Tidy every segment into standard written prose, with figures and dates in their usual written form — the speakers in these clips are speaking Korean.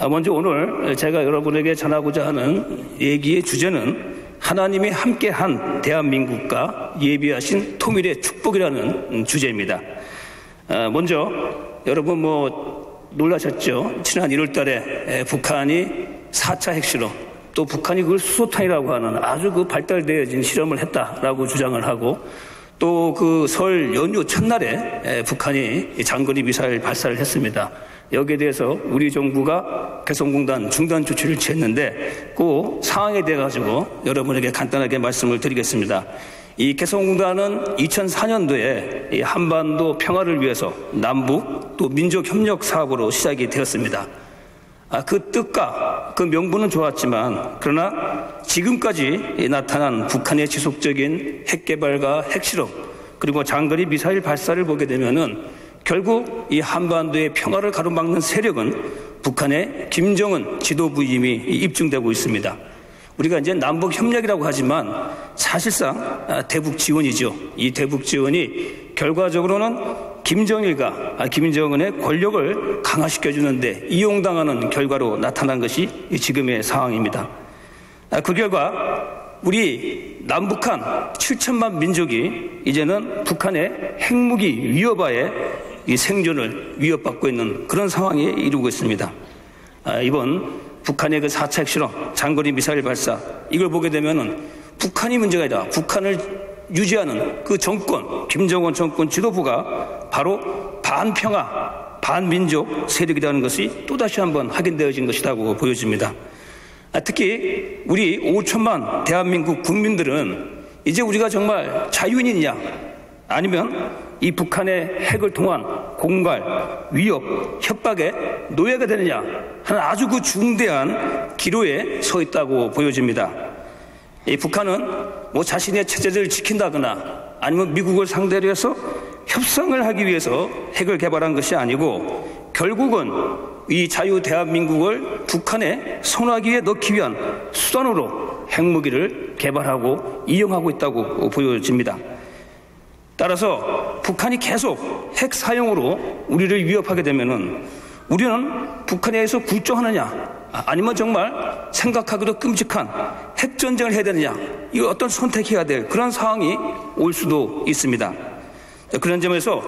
먼저 오늘 제가 여러분에게 전하고자 하는 얘기의 주제는 하나님이 함께한 대한민국과 예비하신 통일의 축복이라는 주제입니다. 먼저 여러분 놀라셨죠? 지난 1월 달에 북한이 4차 핵실험, 또 북한이 그걸 수소탄이라고 하는 아주 발달되어진 실험을 했다라고 주장을 하고, 또 그 설 연휴 첫날에 북한이 장거리 미사일 발사를 했습니다. 여기에 대해서 우리 정부가 개성공단 중단 조치를 취했는데 그 상황에 대해 가지고 여러분에게 간단하게 말씀을 드리겠습니다. 이 개성공단은 2004년도에 한반도 평화를 위해서 남북 또 민족 협력 사업으로 시작이 되었습니다. 그 뜻과 그 명분은 좋았지만 그러나 지금까지 나타난 북한의 지속적인 핵 개발과 핵실험 그리고 장거리 미사일 발사를 보게 되면은 결국 이 한반도의 평화를 가로막는 세력은 북한의 김정은 지도부임이 입증되고 있습니다. 우리가 이제 남북 협력이라고 하지만 사실상 대북 지원이죠. 이 대북 지원이 결과적으로는 김정일과 김정은의 권력을 강화시켜주는데 이용당하는 결과로 나타난 것이 지금의 상황입니다. 그 결과 우리 남북한 7천만 민족이 이제는 북한의 핵무기 위협하에 이 생존을 위협받고 있는 그런 상황에 이르고 있습니다. 이번 북한의 그 4차 핵실험, 장거리 미사일 발사, 이걸 보게 되면은 북한이 문제가 아니라 북한을 유지하는 그 정권, 김정은 정권 지도부가 바로 반평화, 반민족 세력이라는 것이 또다시 한번 확인되어진 것이라고 보여집니다. 특히 우리 5천만 대한민국 국민들은 이제 우리가 정말 자유인이냐 아니면 이 북한의 핵을 통한 공갈, 위협, 협박의 노예가 되느냐 하는 아주 그 중대한 기로에 서 있다고 보여집니다. 이 북한은 자신의 체제를 지킨다거나 아니면 미국을 상대로 해서 협상을 하기 위해서 핵을 개발한 것이 아니고 결국은 이 자유 대한민국을 북한의 손아귀에 넣기 위한 수단으로 핵무기를 개발하고 이용하고 있다고 보여집니다. 따라서 북한이 계속 핵 사용으로 우리를 위협하게 되면은 우리는 북한에 의해서 굴종하느냐 아니면 정말 생각하기도 끔찍한 핵전쟁을 해야 되느냐, 이거 어떤 선택해야 될 그런 상황이 올 수도 있습니다. 그런 점에서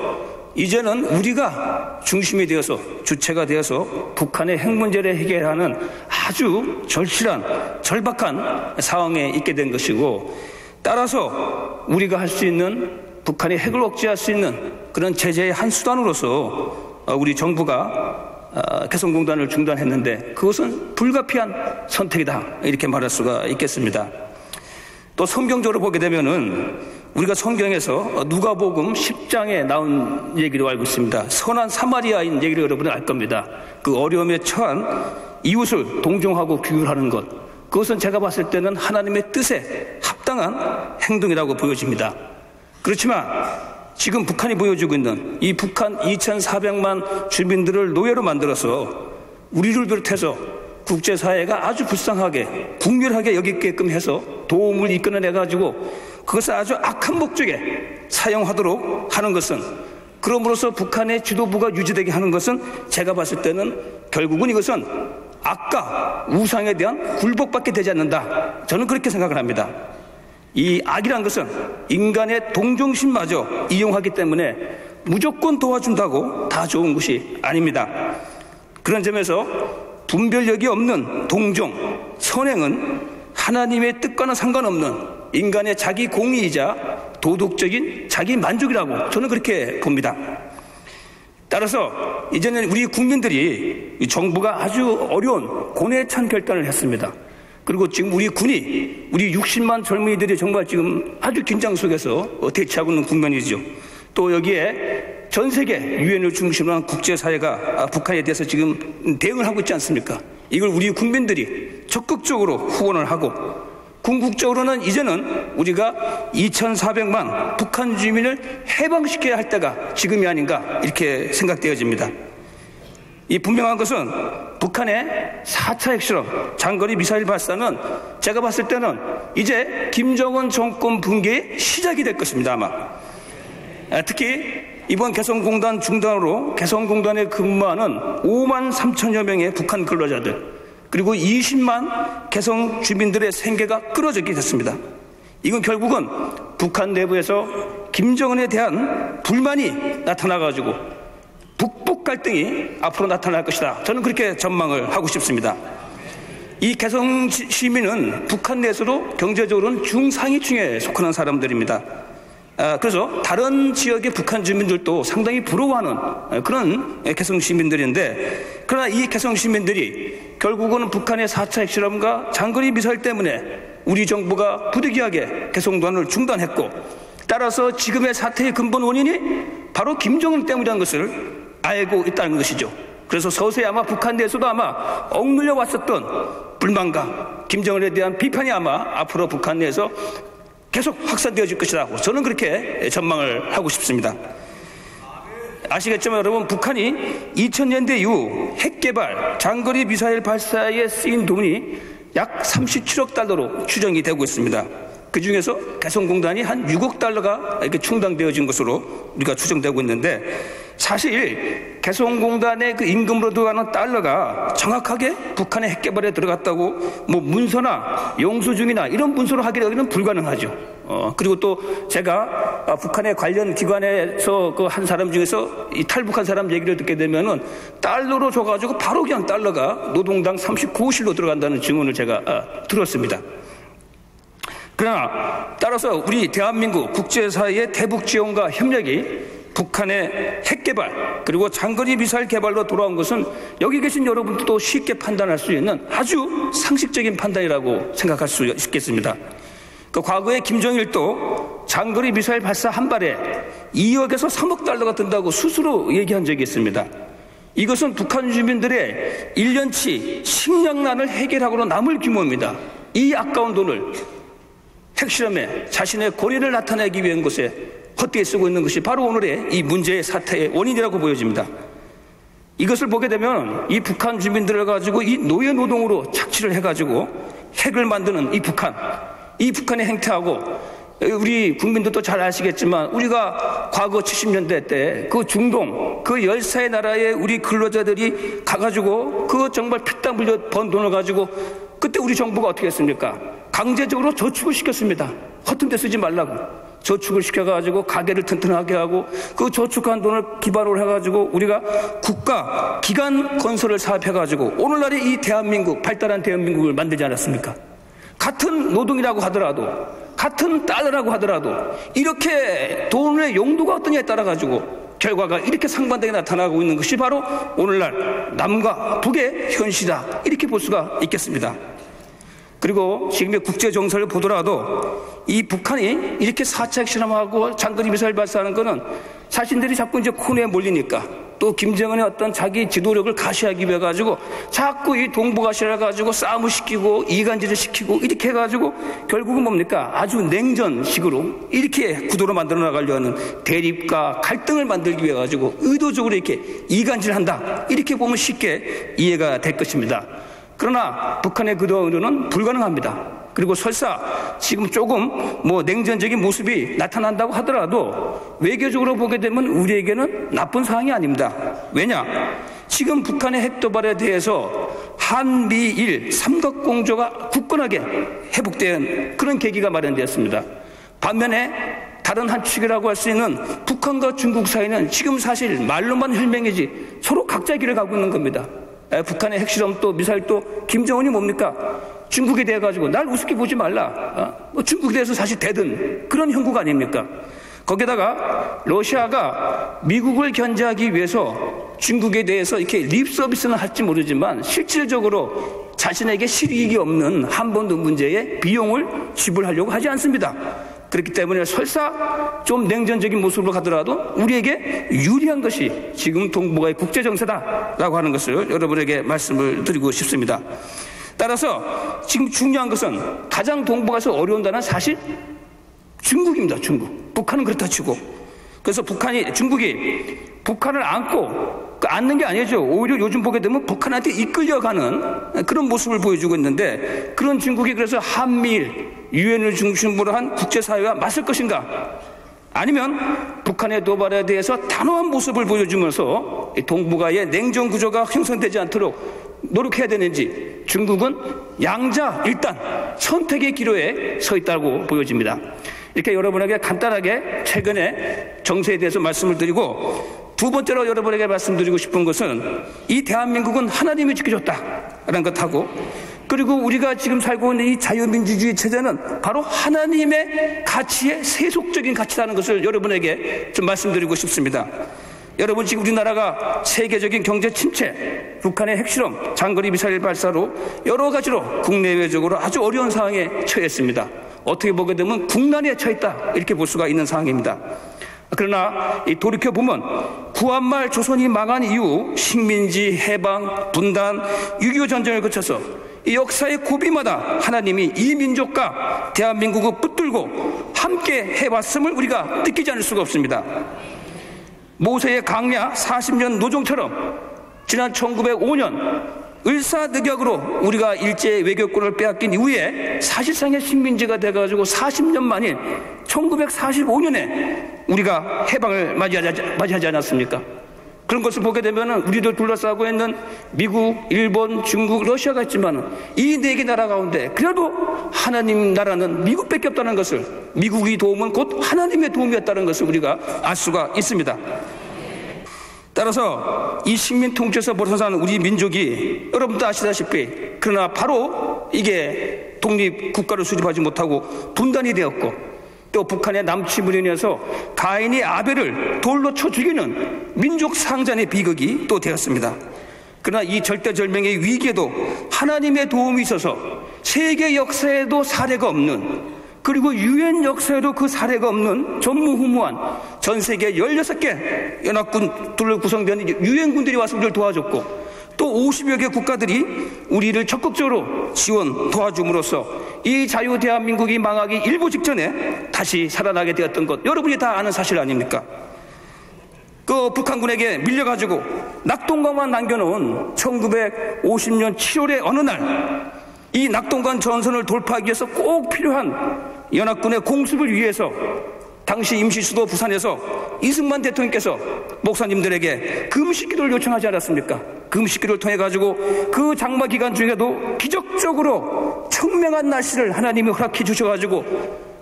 이제는 우리가 중심이 되어서 주체가 되어서 북한의 핵 문제를 해결하는 아주 절실한 절박한 상황에 있게 된 것이고, 따라서 우리가 할 수 있는 북한의 핵을 억제할 수 있는 그런 제재의 한 수단으로서 우리 정부가 개성공단을 중단했는데 그것은 불가피한 선택이다, 이렇게 말할 수가 있겠습니다. 또 성경적으로 보게 되면은 우리가 성경에서 누가복음 10장에 나온 얘기로 알고 있습니다. 선한 사마리아인 얘기를 여러분은 알 겁니다. 그 어려움에 처한 이웃을 동정하고 규율하는 것, 그것은 제가 봤을 때는 하나님의 뜻에 합당한 행동이라고 보여집니다. 그렇지만 지금 북한이 보여주고 있는 이 북한 2,400만 주민들을 노예로 만들어서 우리를 비롯해서 국제사회가 아주 불쌍하게 국률하게 여기게끔 해서 도움을 이끌어내가지고 그것을 아주 악한 목적에 사용하도록 하는 것은, 그럼으로써 북한의 지도부가 유지되게 하는 것은 제가 봤을 때는 결국은 이것은 악과 우상에 대한 굴복밖에 되지 않는다, 저는 그렇게 생각을 합니다. 이 악이란 것은 인간의 동정심마저 이용하기 때문에 무조건 도와준다고 다 좋은 것이 아닙니다. 그런 점에서 분별력이 없는 동정, 선행은 하나님의 뜻과는 상관없는 인간의 자기 공의이자 도덕적인 자기 만족이라고 저는 그렇게 봅니다. 따라서 이제는 우리 국민들이 정부가 아주 어려운 고뇌에 찬 결단을 했습니다. 그리고 지금 우리 군이, 우리 60만 젊은이들이 정말 지금 아주 긴장 속에서 대치하고 있는 국면이죠. 또 여기에 전 세계 유엔을 중심으로 한 국제사회가 북한에 대해서 지금 대응을 하고 있지 않습니까? 이걸 우리 국민들이 적극적으로 후원을 하고, 궁극적으로는 이제는 우리가 2,400만 북한 주민을 해방시켜야 할 때가 지금이 아닌가, 이렇게 생각되어집니다. 이 분명한 것은 북한의 4차 핵실험, 장거리 미사일 발사는 제가 봤을 때는 이제 김정은 정권 붕괴의 시작이 될 것입니다, 아마. 특히 이번 개성공단 중단으로 개성공단에 근무하는 5만 3천여 명의 북한 근로자들, 그리고 20만 개성 주민들의 생계가 끊어지게 됐습니다. 이건 결국은 북한 내부에서 김정은에 대한 불만이 나타나가지고 북북 갈등이 앞으로 나타날 것이다. 저는 그렇게 전망을 하고 싶습니다. 이 개성 시민은 북한 내에서도 경제적으로는 중상위층에 속하는 사람들입니다. 그래서 다른 지역의 북한 주민들도 상당히 부러워하는 그런 개성 시민들인데, 그러나 이 개성 시민들이 결국은 북한의 4차 핵실험과 장거리 미사일 때문에 우리 정부가 부득이하게 개성공단을 중단했고, 따라서 지금의 사태의 근본 원인이 바로 김정은 때문이라는 것을 알고 있다는 것이죠. 그래서 서서히 아마 북한 내에서도 아마 억눌려 왔었던 불만과 김정은에 대한 비판이 아마 앞으로 북한 내에서 계속 확산되어질 것이라고 저는 그렇게 전망을 하고 싶습니다. 아시겠지만 여러분, 북한이 2000년대 이후 핵개발, 장거리 미사일 발사에 쓰인 돈이 약 37억 달러로 추정이 되고 있습니다. 그 중에서 개성공단이 한 6억 달러가 이렇게 충당되어진 것으로 우리가 추정되고 있는데, 사실 개성공단의 그 임금으로 들어가는 달러가 정확하게 북한의 핵개발에 들어갔다고 뭐 문서나 영수증이나 이런 문서로 하기는 불가능하죠. 그리고 또 제가 북한의 관련 기관에서 그 한 사람 중에서 이 탈북한 사람 얘기를 듣게 되면은 달러로 줘가지고 바로 그냥 달러가 노동당 39호실로 들어간다는 증언을 제가 들었습니다. 그러나 따라서 우리 대한민국 국제사회의 대북 지원과 협력이 북한의 핵개발 그리고 장거리 미사일 개발로 돌아온 것은 여기 계신 여러분들도 쉽게 판단할 수 있는 아주 상식적인 판단이라고 생각할 수 있겠습니다. 그 과거에 김정일도 장거리 미사일 발사 한 발에 2억에서 3억 달러가 든다고 스스로 얘기한 적이 있습니다. 이것은 북한 주민들의 1년치 식량난을 해결하고로 남을 규모입니다. 이 아까운 돈을 핵실험에 자신의 권위를 나타내기 위한 것에 헛되이 쓰고 있는 것이 바로 오늘의 이 문제의 사태의 원인이라고 보여집니다. 이것을 보게 되면 이 북한 주민들을 가지고 이 노예 노동으로 착취를 해가지고 핵을 만드는 이 북한의 행태하고, 우리 국민들도 잘 아시겠지만 우리가 과거 70년대 때 그 중동 그 열사의 나라에 우리 근로자들이 가가지고 그 정말 피땀 흘려 번 돈을 가지고 그때 우리 정부가 어떻게 했습니까? 강제적으로 저축을 시켰습니다. 허튼 데 쓰지 말라고. 저축을 시켜가지고 가게를 튼튼하게 하고 그 저축한 돈을 기반으로 해가지고 우리가 국가 기관 건설을 사업해가지고 오늘날의 이 대한민국, 발달한 대한민국을 만들지 않았습니까? 같은 노동이라고 하더라도, 같은 달러라고 하더라도 이렇게 돈의 용도가 어떠냐에 따라 가지고 결과가 이렇게 상반되게 나타나고 있는 것이 바로 오늘날 남과 북의 현실이다, 이렇게 볼 수가 있겠습니다. 그리고 지금의 국제 정세를 보더라도 이 북한이 이렇게 4차 핵실험하고 장거리 미사일 발사하는 거는 자신들이 자꾸 이제 코너에 몰리니까, 또 김정은의 어떤 자기 지도력을 가시하기 위해 가지고 자꾸 이 동북아시아를 가지고 싸움을 시키고 이간질을 시키고 이렇게 해가지고 결국은 뭡니까? 아주 냉전식으로 이렇게 구도로 만들어 나가려 하는 대립과 갈등을 만들기 위해 가지고 의도적으로 이렇게 이간질한다, 이렇게 보면 쉽게 이해가 될 것입니다. 그러나 북한의 그동안 의도는 불가능합니다. 그리고 설사 지금 조금 뭐 냉전적인 모습이 나타난다고 하더라도 외교적으로 보게 되면 우리에게는 나쁜 상황이 아닙니다. 왜냐? 지금 북한의 핵도발에 대해서 한미일 삼각공조가 굳건하게 회복된 그런 계기가 마련되었습니다. 반면에 다른 한 축이라고 할 수 있는 북한과 중국 사이는 지금 사실 말로만 혈맹이지 서로 각자의 길을 가고 있는 겁니다. 북한의 핵실험 또 미사일 또 김정은이 뭡니까? 중국에 대해 가지고 날 우습게 보지 말라. 중국에 대해서 사실 대든 그런 형국 아닙니까? 거기다가 러시아가 미국을 견제하기 위해서 중국에 대해서 이렇게 립 서비스는 할지 모르지만 실질적으로 자신에게 실익이 없는 한반도 문제에 비용을 지불하려고 하지 않습니다. 그렇기 때문에 설사 좀 냉전적인 모습으로 가더라도 우리에게 유리한 것이 지금 동북아의 국제정세다라고 하는 것을 여러분에게 말씀을 드리고 싶습니다. 따라서 지금 중요한 것은 가장 동북아에서 어려운 나라는 사실 중국입니다. 중국. 북한은 그렇다 치고. 그래서 중국이 북한을 안는 게 아니죠. 오히려 요즘 보게 되면 북한한테 이끌려가는 그런 모습을 보여주고 있는데, 그런 중국이 그래서 한미일, 유엔을 중심으로 한 국제사회와 맞설 것인가? 아니면 북한의 도발에 대해서 단호한 모습을 보여주면서 동북아의 냉전 구조가 형성되지 않도록 노력해야 되는지 중국은 양자 일단 선택의 기로에 서 있다고 보여집니다. 이렇게 여러분에게 간단하게 최근의 정세에 대해서 말씀을 드리고, 두 번째로 여러분에게 말씀드리고 싶은 것은 이 대한민국은 하나님이 지켜줬다라는 것하고, 그리고 우리가 지금 살고 있는 이 자유민주주의 체제는 바로 하나님의 가치의 세속적인 가치라는 것을 여러분에게 좀 말씀드리고 싶습니다. 여러분, 지금 우리나라가 세계적인 경제 침체, 북한의 핵실험, 장거리 미사일 발사로 여러 가지로 국내외적으로 아주 어려운 상황에 처했습니다. 어떻게 보게 되면 국난에 처했다, 이렇게 볼 수가 있는 상황입니다. 그러나 돌이켜보면 구한말 조선이 망한 이후 식민지, 해방, 분단, 6.25 전쟁을 거쳐서 이 역사의 고비마다 하나님이 이 민족과 대한민국을 붙들고 함께 해왔음을 우리가 느끼지 않을 수가 없습니다. 모세의 강야 40년 노정처럼 지난 1905년 을사늑약으로 우리가 일제 외교권을 빼앗긴 이후에 사실상의 식민지가 돼가지고 40년 만인 1945년에 우리가 해방을 맞이하지 않았습니까? 그런 것을 보게 되면 우리를 둘러싸고 있는 미국, 일본, 중국, 러시아가 있지만 이 네 개 나라 가운데 그래도 하나님 나라는 미국밖에 없다는 것을, 미국의 도움은 곧 하나님의 도움이었다는 것을 우리가 알 수가 있습니다. 따라서 이 식민 통치에서 벗어난 우리 민족이 여러분도 아시다시피, 그러나 바로 이게 독립국가를 수립하지 못하고 분단이 되었고, 또 북한의 남침으로 인해서 가인이 아벨을 돌로 쳐 죽이는 민족 상잔의 비극이 또 되었습니다. 그러나 이 절대절명의 위기에도 하나님의 도움이 있어서 세계 역사에도 사례가 없는, 그리고 유엔 역사에도 그 사례가 없는 전무후무한 전 세계 16개 연합군들로 구성된 유엔군들이 와서 우리를 도와줬고, 또 50여 개 국가들이 우리를 적극적으로 지원 도와줌으로써 이 자유 대한민국이 망하기 일보 직전에 다시 살아나게 되었던 것, 여러분이 다 아는 사실 아닙니까? 그 북한군에게 밀려가지고 낙동강만 남겨놓은 1950년 7월의 어느 날, 이 낙동강 전선을 돌파하기 위해서 꼭 필요한 연합군의 공습을 위해서 당시 임시수도 부산에서 이승만 대통령께서 목사님들에게 금식기도를 요청하지 않았습니까? 금식기도를 통해 가지고 그 장마 기간 중에도 기적적으로 청명한 날씨를 하나님이 허락해 주셔가지고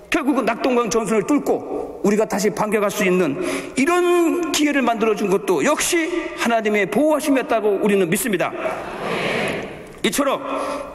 결국은 낙동강 전선을 뚫고 우리가 다시 반격할 수 있는 이런 기회를 만들어준 것도 역시 하나님의 보호하심이었다고 우리는 믿습니다. 이처럼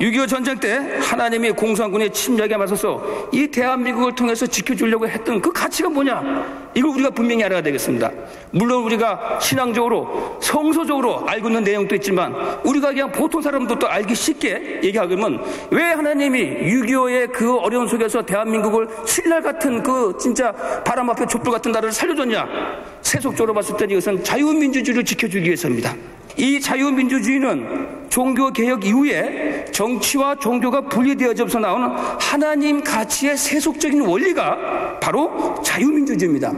6.25 전쟁 때 하나님이 공산군의 침략에 맞서서 이 대한민국을 통해서 지켜주려고 했던 그 가치가 뭐냐, 이걸 우리가 분명히 알아야 되겠습니다. 물론 우리가 신앙적으로 성서적으로 알고 있는 내용도 있지만, 우리가 그냥 보통 사람도 또 알기 쉽게 얘기하면, 왜 하나님이 6.25의 그 어려운 속에서 대한민국을 신랄 같은 그 진짜 바람 앞에 촛불 같은 나라를 살려줬냐? 세속적으로 봤을 때 이것은 자유민주주의를 지켜주기 위해서입니다. 이 자유민주주의는 종교개혁 이후에 정치와 종교가 분리되어져서 나오는 하나님 가치의 세속적인 원리가 바로 자유민주주의입니다.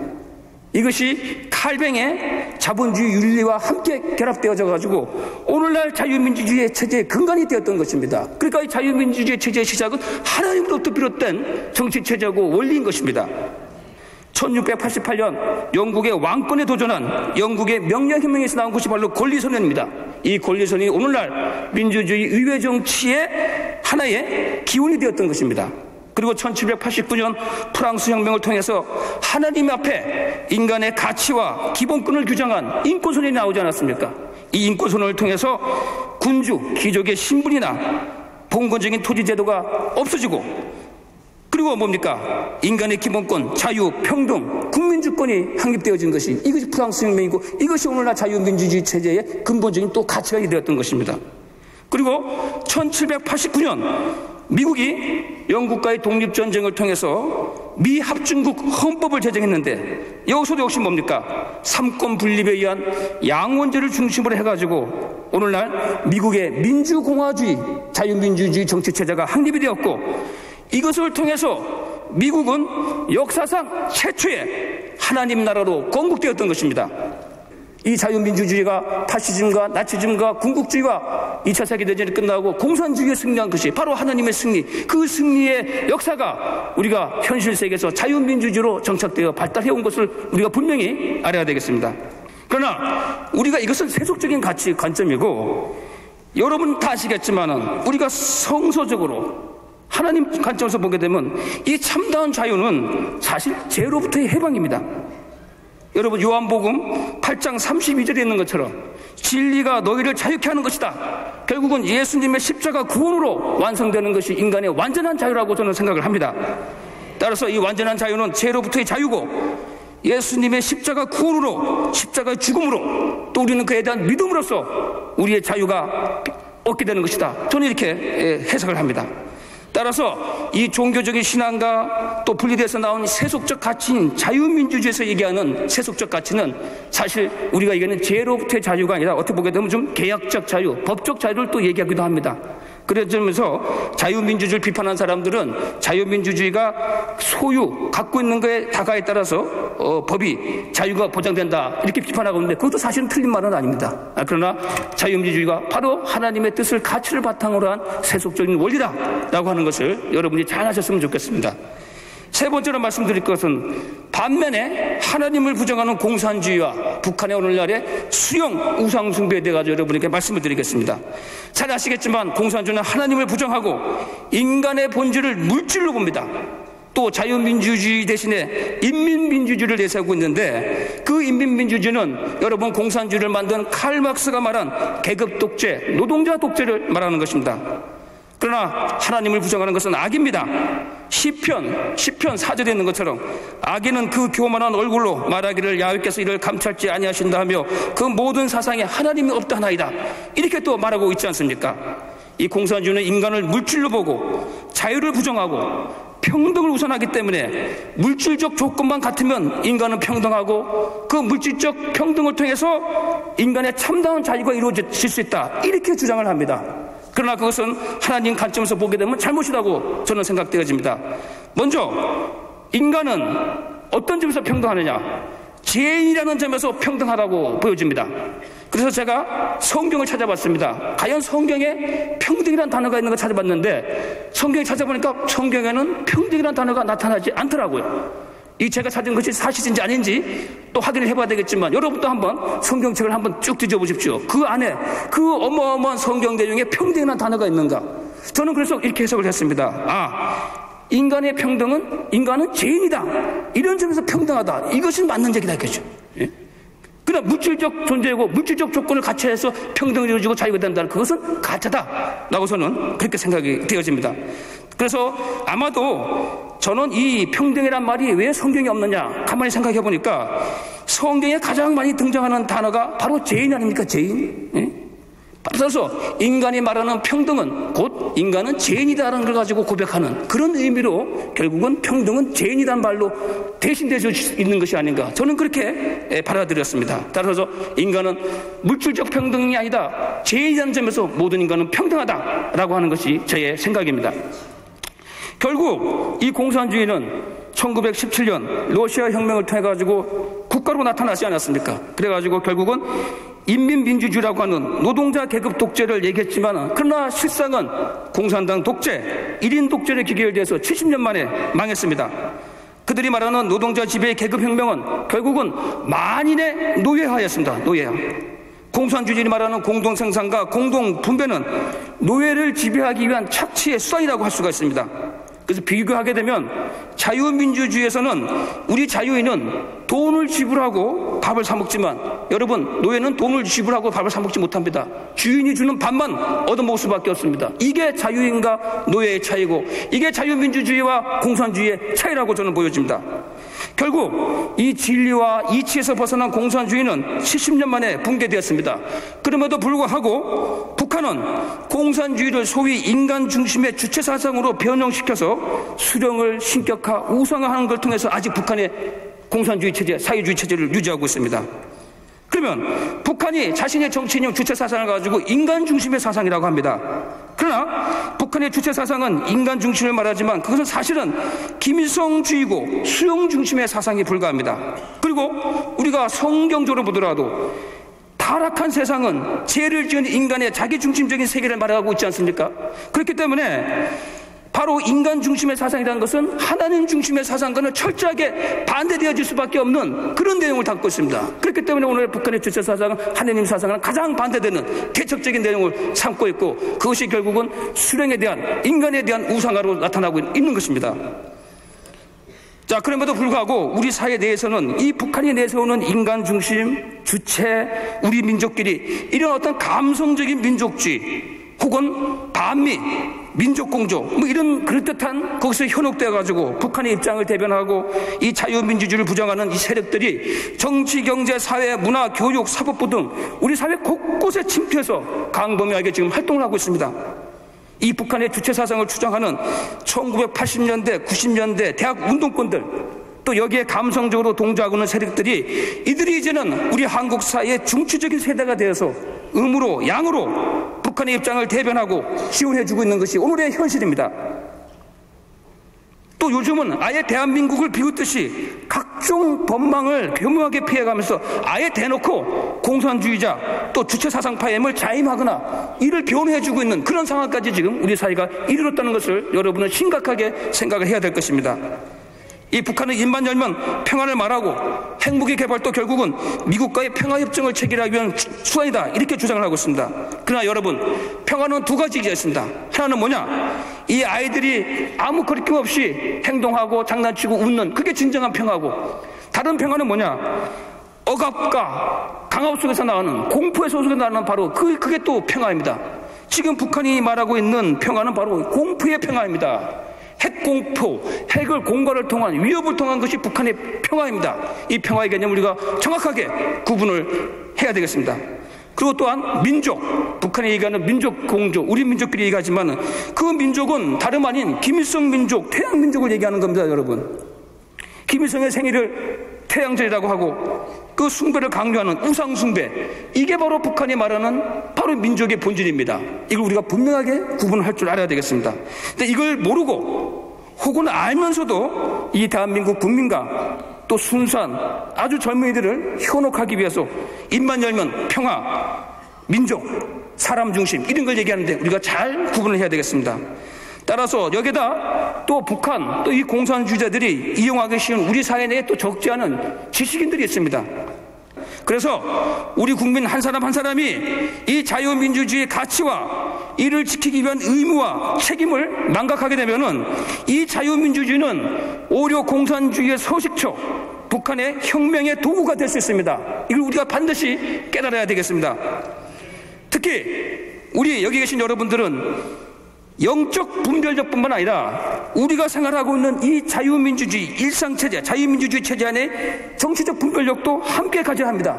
이것이 칼뱅의 자본주의 윤리와 함께 결합되어져 가지고 오늘날 자유민주주의의 체제의 근간이 되었던 것입니다. 그러니까 이 자유민주주의 체제의 시작은 하나님으로부터 비롯된 정치체제고 원리인 것입니다. 1688년 영국의 왕권에 도전한 영국의 명령혁명에서 나온 것이 바로 권리선언입니다. 이 권리선언이 오늘날 민주주의 의회 정치의 하나의 기원이 되었던 것입니다. 그리고 1789년 프랑스 혁명을 통해서 하나님 앞에 인간의 가치와 기본권을 규정한 인권선언이 나오지 않았습니까? 이 인권선언을 통해서 군주, 귀족의 신분이나 봉건적인 토지제도가 없어지고, 그리고 뭡니까? 인간의 기본권, 자유, 평등, 국민주권이 확립되어진 것이, 이것이 프랑스 혁명이고, 이것이 오늘날 자유민주주의 체제의 근본적인 또 가치가 되었던 것입니다. 그리고 1789년 미국이 영국과의 독립전쟁을 통해서 미합중국 헌법을 제정했는데, 여기서도 역시 뭡니까? 삼권 분립에 의한 양원제를 중심으로 해가지고 오늘날 미국의 민주공화주의, 자유민주주의 정치체제가 확립이 되었고, 이것을 통해서 미국은 역사상 최초의 하나님 나라로 건국되었던 것입니다. 이 자유민주주의가 파시즘과 나치즘과 군국주의가 2차 세계대전이 끝나고 공산주의에 승리한 것이 바로 하나님의 승리, 그 승리의 역사가 우리가 현실 세계에서 자유민주주의로 정착되어 발달해온 것을 우리가 분명히 알아야 되겠습니다. 그러나 우리가 이것은 세속적인 가치 관점이고, 여러분 다 아시겠지만 우리가 성서적으로 하나님 관점에서 보게 되면 이 참다운 자유는 사실 죄로부터의 해방입니다. 여러분, 요한복음 8장 32절에 있는 것처럼 진리가 너희를 자유케 하는 것이다. 결국은 예수님의 십자가 구원으로 완성되는 것이 인간의 완전한 자유라고 저는 생각을 합니다. 따라서 이 완전한 자유는 죄로부터의 자유고, 예수님의 십자가 구원으로, 십자가의 죽음으로, 또 우리는 그에 대한 믿음으로써 우리의 자유가 얻게 되는 것이다. 저는 이렇게 해석을 합니다. 따라서 이 종교적인 신앙과 또 분리돼서 나온 세속적 가치인 자유민주주의에서 얘기하는 세속적 가치는 사실 우리가 얘기하는 죄로부터의 자유가 아니라 어떻게 보게 되면 좀 계약적 자유, 법적 자유를 또 얘기하기도 합니다. 그러면서 자유민주주의를 비판한 사람들은 자유민주주의가 소유, 갖고 있는 것의 다가에 따라서 법이 자유가 보장된다 이렇게 비판하고 있는데, 그것도 사실은 틀린 말은 아닙니다. 그러나 자유민주주의가 바로 하나님의 뜻을, 가치를 바탕으로 한 세속적인 원리다라고 하는 것을 여러분이 잘 아셨으면 좋겠습니다. 세 번째로 말씀드릴 것은 반면에 하나님을 부정하는 공산주의와 북한의 오늘날의 수령 우상 숭배에 대해 가지고 여러분에게 말씀을 드리겠습니다. 잘 아시겠지만 공산주의는 하나님을 부정하고 인간의 본질을 물질로 봅니다. 또 자유민주주의 대신에 인민민주주의를 내세우고 있는데, 그 인민민주주의는 여러분 공산주의를 만든 칼 막스가 말한 계급 독재, 노동자 독재를 말하는 것입니다. 그러나 하나님을 부정하는 것은 악입니다. 시편 4절에 있는 것처럼 악인은 그 교만한 얼굴로 말하기를 야훼께서 이를 감찰지 아니하신다 하며 그 모든 사상에 하나님이 없다 하나이다, 이렇게 또 말하고 있지 않습니까? 이 공산주의는 인간을 물질로 보고 자유를 부정하고 평등을 우선하기 때문에 물질적 조건만 같으면 인간은 평등하고, 그 물질적 평등을 통해서 인간의 참다운 자유가 이루어질 수 있다, 이렇게 주장을 합니다. 그러나 그것은 하나님 관점에서 보게 되면 잘못이라고 저는 생각되어집니다. 먼저 인간은 어떤 점에서 평등하느냐? 죄인이라는 점에서 평등하다고 보여집니다. 그래서 제가 성경을 찾아봤습니다. 과연 성경에 평등이라는 단어가 있는 걸 찾아봤는데, 성경을 찾아보니까 성경에는 평등이라는 단어가 나타나지 않더라고요. 이 제가 찾은 것이 사실인지 아닌지 또 확인을 해봐야 되겠지만, 여러분도 한번 성경책을 한번 쭉 뒤져보십시오. 그 안에 그 어마어마한 성경 내용에 평등이라는 단어가 있는가? 저는 그래서 이렇게 해석을 했습니다. 인간의 평등은, 인간은 죄인이다, 이런 점에서 평등하다, 이것이 맞는 얘기다 이거죠. 예? 그러나 물질적 존재고 물질적 조건을 같이 해서 평등을 이루어지고 자유가 된다는, 그것은 가짜다라고 저는 그렇게 생각이 되어집니다. 그래서 아마도 저는 이 평등이란 말이 왜 성경에 없느냐 가만히 생각해 보니까, 성경에 가장 많이 등장하는 단어가 바로 죄인 아닙니까? 죄인. 예? 따라서 인간이 말하는 평등은 곧 인간은 죄인이다라는 걸 가지고 고백하는 그런 의미로 결국은 평등은 죄인이란 말로 대신될 수 있는 것이 아닌가, 저는 그렇게 받아들였습니다. 따라서 인간은 물질적 평등이 아니다, 죄인이라는 점에서 모든 인간은 평등하다라고 하는 것이 저의 생각입니다. 결국 이 공산주의는 1917년 러시아 혁명을 통해 가지고 국가로 나타나지 않았습니까? 그래가지고 결국은 인민민주주의라고 하는 노동자 계급 독재를 얘기했지만, 그러나 실상은 공산당 독재, 1인 독재를 기결돼서 70년 만에 망했습니다. 그들이 말하는 노동자 지배의 계급혁명은 결국은 만인의 노예화였습니다. 노예화. 공산주의들이 말하는 공동생산과 공동분배는 노예를 지배하기 위한 착취의 수단이라고 할 수가 있습니다. 그래서 비교하게 되면 자유민주주의에서는 우리 자유인은 돈을 지불하고 밥을 사 먹지만, 여러분 노예는 돈을 지불하고 밥을 사 먹지 못합니다. 주인이 주는 밥만 얻어먹을 수밖에 없습니다. 이게 자유인과 노예의 차이고, 이게 자유민주주의와 공산주의의 차이라고 저는 보여집니다. 결국 이 진리와 이치에서 벗어난 공산주의는 70년 만에 붕괴되었습니다. 그럼에도 불구하고 북한은 공산주의를 소위 인간 중심의 주체 사상으로 변형시켜서 수령을 신격화, 우상화하는 걸 통해서 아직 북한의 공산주의 체제, 사회주의 체제를 유지하고 있습니다. 그러면 북한이 자신의 정치인용 주체 사상을 가지고 인간 중심의 사상이라고 합니다. 그러나 북한의 주체 사상은 인간 중심을 말하지만, 그것은 사실은 김일성주의고 수용 중심의 사상에 불과합니다. 그리고 우리가 성경적으로 보더라도 타락한 세상은 죄를 지은 인간의 자기중심적인 세계를 말하고 있지 않습니까? 그렇기 때문에 바로 인간 중심의 사상이라는 것은 하나님 중심의 사상과는 철저하게 반대되어질 수밖에 없는 그런 내용을 담고 있습니다. 그렇기 때문에 오늘 북한의 주체 사상은 하나님 사상은 가장 반대되는 개척적인 내용을 삼고 있고, 그것이 결국은 수령에 대한, 인간에 대한 우상화로 나타나고 있는 것입니다. 자, 그럼에도 불구하고 우리 사회 내에서는 이 북한이 내세우는 인간 중심, 주체, 우리 민족끼리 이런 어떤 감성적인 민족주의 혹은 반미, 민족공조 뭐 이런 그럴듯한 거기서 현혹되어 가지고 북한의 입장을 대변하고 이 자유민주주의를 부정하는 이 세력들이 정치, 경제, 사회, 문화, 교육, 사법부 등 우리 사회 곳곳에 침투해서 강범위하게 지금 활동을 하고 있습니다. 이 북한의 주체 사상을 주장하는 1980년대, 90년대 대학 운동권들, 또 여기에 감성적으로 동조하고 있는 세력들이, 이들이 이제는 우리 한국 사회의 중추적인 세대가 되어서 음으로 양으로 북한의 입장을 대변하고 지원해주고 있는 것이 오늘의 현실입니다. 또 요즘은 아예 대한민국을 비웃듯이 각종 법망을 교묘하게 피해가면서 아예 대놓고 공산주의자 또 주체사상파엠을 자임하거나 이를 교훈해주고 있는 그런 상황까지 지금 우리 사회가 이르렀다는 것을 여러분은 심각하게 생각을 해야 될 것입니다. 이 북한은 입만 열면 평화를 말하고 핵무기 개발도 결국은 미국과의 평화협정을 체결하기 위한 수단이다, 이렇게 주장을 하고 있습니다. 그러나 여러분, 평화는 두 가지가 있습니다. 하나는 뭐냐? 이 아이들이 아무 거리낌 없이 행동하고 장난치고 웃는, 그게 진정한 평화고, 다른 평화는 뭐냐? 억압과 강압 속에서 나오는, 공포의 속에서 나오는 바로 그게 또 평화입니다. 지금 북한이 말하고 있는 평화는 바로 공포의 평화입니다. 핵공포, 핵을 공갈을 통한, 위협을 통한 것이 북한의 평화입니다. 이 평화의 개념을 우리가 정확하게 구분을 해야 되겠습니다. 그리고 또한 민족, 북한이 얘기하는 민족 공조, 우리 민족끼리 얘기하지만 그 민족은 다름 아닌 김일성 민족, 태양 민족을 얘기하는 겁니다, 여러분. 김일성의 생일을 태양절이라고 하고 그 숭배를 강조하는 우상 숭배, 이게 바로 북한이 말하는 바로 민족의 본질입니다. 이걸 우리가 분명하게 구분할 줄 알아야 되겠습니다. 근데 이걸 모르고 혹은 알면서도 이 대한민국 국민과 또 순수한 아주 젊은이들을 현혹하기 위해서 입만 열면 평화, 민족, 사람 중심 이런 걸 얘기하는데 우리가 잘 구분을 해야 되겠습니다. 따라서 여기다 또 북한, 또 이 공산주의자들이 이용하기 쉬운 우리 사회 내에 또 적지 않은 지식인들이 있습니다. 그래서 우리 국민 한 사람 한 사람이 이 자유민주주의의 가치와 이를 지키기 위한 의무와 책임을 망각하게 되면은 이 자유민주주의는 오히려 공산주의의 서식처, 북한의 혁명의 도구가 될 수 있습니다. 이걸 우리가 반드시 깨달아야 되겠습니다. 특히 우리 여기 계신 여러분들은 영적 분별력뿐만 아니라 우리가 생활하고 있는 이 자유민주주의 일상체제, 자유민주주의 체제 안에 정치적 분별력도 함께 가져야 합니다.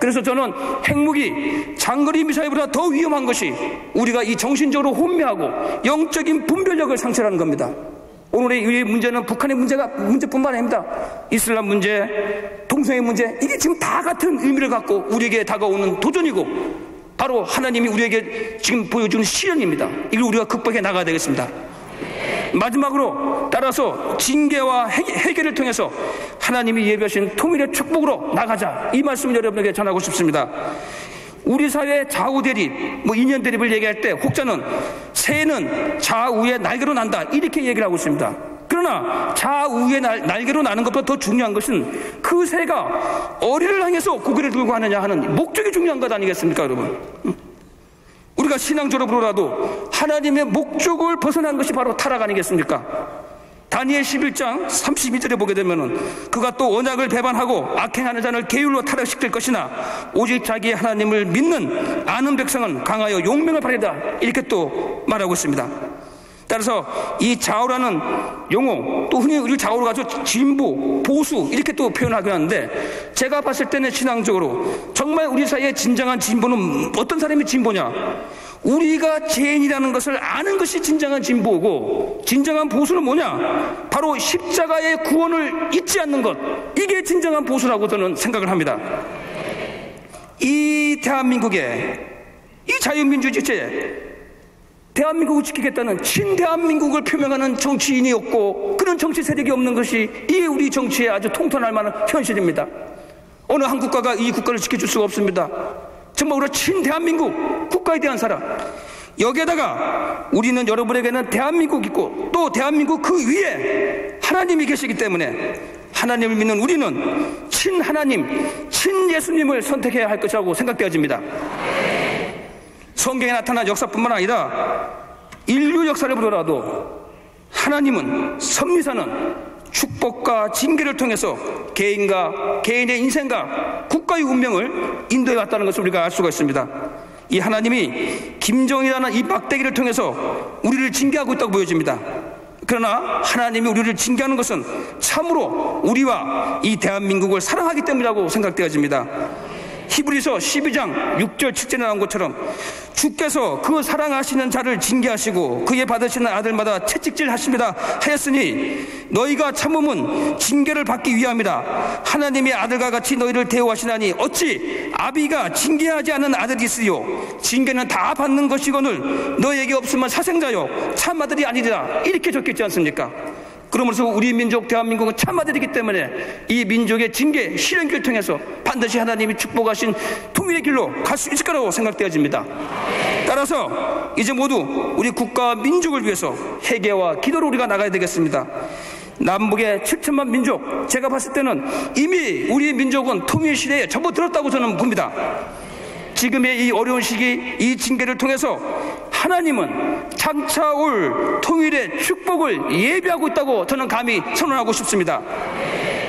그래서 저는 핵무기, 장거리 미사일보다 더 위험한 것이 우리가 이 정신적으로 혼미하고 영적인 분별력을 상실하는 겁니다. 오늘의 이 문제는 북한의 문제뿐만 아닙니다. 이슬람 문제, 동성애 문제, 이게 지금 다 같은 의미를 갖고 우리에게 다가오는 도전이고 바로 하나님이 우리에게 지금 보여주는 시련입니다. 이걸 우리가 극복해 나가야 되겠습니다. 마지막으로 따라서 징계와 해결을 통해서 하나님이 예비하신 통일의 축복으로 나가자, 이 말씀을 여러분에게 전하고 싶습니다. 우리 사회의 좌우 대립, 인연 대립을 얘기할 때 혹자는 새는 좌우의 날개로 난다, 이렇게 얘기를 하고 있습니다. 그러나 좌우의 날개로 나는 것보다 더 중요한 것은 그 새가 어리를 향해서 고개를 들고 하느냐 하는 목적이 중요한 것 아니겠습니까, 여러분? 우리가 신앙적으로라도 하나님의 목적을 벗어난 것이 바로 타락 아니겠습니까? 다니엘 11장 32절에 보게 되면은 그가 또 언약을 배반하고 악행하는 자를 계율로 타락시킬 것이나 오직 자기 하나님을 믿는 아는 백성은 강하여 용맹을 발휘다, 이렇게 또 말하고 있습니다. 따라서 이 좌우라는 용어, 또 흔히 우리 좌우로 가지고 진보, 보수 이렇게 또 표현하긴 하는데, 제가 봤을 때는 신앙적으로 정말 우리 사이의 진정한 진보는 어떤 사람이 진보냐? 우리가 죄인이라는 것을 아는 것이 진정한 진보고, 진정한 보수는 뭐냐? 바로 십자가의 구원을 잊지 않는 것, 이게 진정한 보수라고 저는 생각을 합니다. 이 대한민국의 이 자유민주주의, 대한민국을 지키겠다는 친대한민국을 표명하는 정치인이 없고 그런 정치 세력이 없는 것이 이 우리 정치에 아주 통탄할 만한 현실입니다. 어느 한 국가가 이 국가를 지켜줄 수가 없습니다. 정말 우리 친대한민국 국가에 대한 사랑, 여기에다가 우리는 여러분에게는 대한민국이 있고 또 대한민국 그 위에 하나님이 계시기 때문에 하나님을 믿는 우리는 친하나님, 친예수님을 선택해야 할 것이라고 생각되어집니다. 성경에 나타난 역사뿐만 아니라 인류 역사를 보더라도 하나님은 섭리사는 축복과 징계를 통해서 개인의 인생과 국가의 운명을 인도해 왔다는 것을 우리가 알 수가 있습니다. 이 하나님이 김정일이라는 이 막대기를 통해서 우리를 징계하고 있다고 보여집니다. 그러나 하나님이 우리를 징계하는 것은 참으로 우리와 이 대한민국을 사랑하기 때문이라고 생각되어집니다. 히브리서 12장 6절 7절에 나온 것처럼 주께서 그 사랑하시는 자를 징계하시고 그의 받으시는 아들마다 채찍질 하십니다 하였으니 너희가 참음은 징계를 받기 위함이라. 하나님의 아들과 같이 너희를 대우하시나니 어찌 아비가 징계하지 않은 아들이 있으요. 징계는 다 받는 것이거늘 너희에게 없으면 사생자요 참아들이 아니리라. 이렇게 적혀있지 않습니까? 그러면서 우리 민족 대한민국은 참아들이기 때문에 이 민족의 징계, 실현기를 통해서 반드시 하나님이 축복하신 통일의 길로 갈 수 있을 거라고 생각되어집니다. 따라서 이제 모두 우리 국가와 민족을 위해서 회개와 기도로 우리가 나가야 되겠습니다. 남북의 7천만 민족, 제가 봤을 때는 이미 우리 민족은 통일 시대에 접어들었다고 저는 봅니다. 지금의 이 어려운 시기, 이 징계를 통해서 하나님은 장차 올 통일의 축복을 예비하고 있다고 저는 감히 선언하고 싶습니다.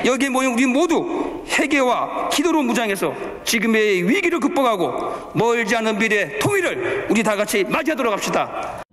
여기에 모인 우리 모두 회개와 기도로 무장해서 지금의 위기를 극복하고 멀지 않은 미래의 통일을 우리 다 같이 맞이하도록 합시다.